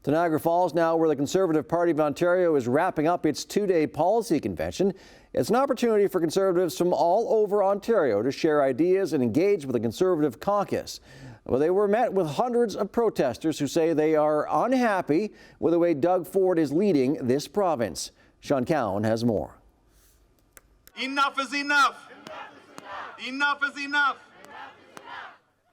To Niagara Falls now, where the Conservative Party of Ontario is wrapping up its two-day policy convention. It's an opportunity for Conservatives from all over Ontario to share ideas and engage with the Conservative caucus. Well, they were met with hundreds of protesters who say they are unhappy with the way Doug Ford is leading this province. Sean Cowan has more. Enough is enough. Enough is enough.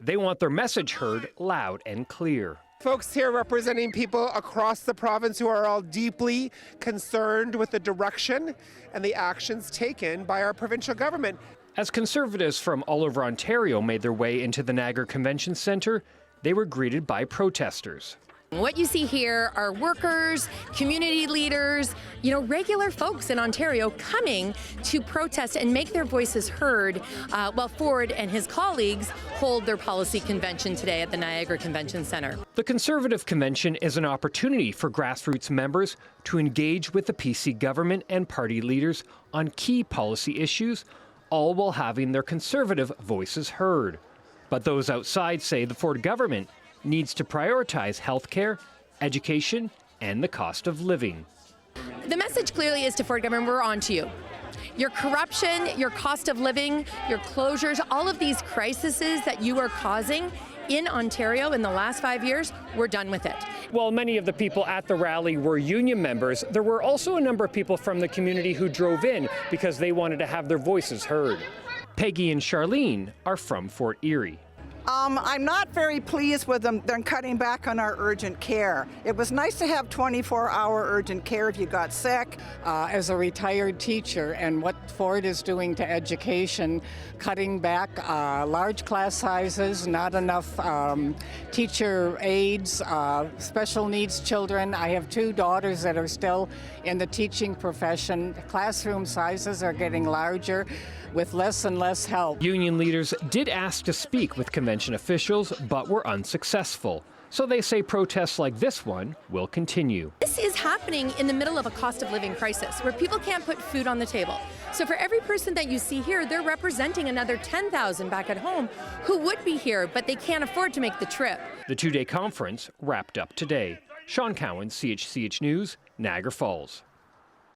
They want their message heard loud and clear. Folks here representing people across the province who are all deeply concerned with the direction and the actions taken by our provincial government. As Conservatives from all over Ontario made their way into the Niagara Convention Centre, they were greeted by protesters. What you see here are workers, community leaders, regular folks in Ontario coming to protest and make their voices heard while Ford and his colleagues hold their policy convention today at the Niagara Convention Centre. The Conservative Convention is an opportunity for grassroots members to engage with the PC government and party leaders on key policy issues, all while having their Conservative voices heard. But those outside say the Ford government needs to prioritize healthcare, education, and the cost of living. The message clearly is to Ford government, we're on to you. Your corruption, your cost of living, your closures, all of these crises that you are causing in Ontario in the last 5 years, we're done with it. While many of the people at the rally were union members, there were also a number of people from the community who drove in because they wanted to have their voices heard. Peggy and Charlene are from Fort Erie. I'm not very pleased with them cutting back on our urgent care. It was nice to have 24-hour urgent care if you got sick. As a retired teacher, and what Ford is doing to education, cutting back large class sizes, not enough teacher aides, special needs children. I have 2 daughters that are still in the teaching profession. Classroom sizes are getting larger with less and less help. Union leaders did ask to speak with convention officials, but were unsuccessful. So they say protests like this one will continue. This is happening in the middle of a cost of living crisis where people can't put food on the table. So for every person that you see here, they're representing another 10,000 back at home who would be here, but they can't afford to make the trip. The 2-day conference wrapped up today. Sean Cowan, CHCH News, Niagara Falls.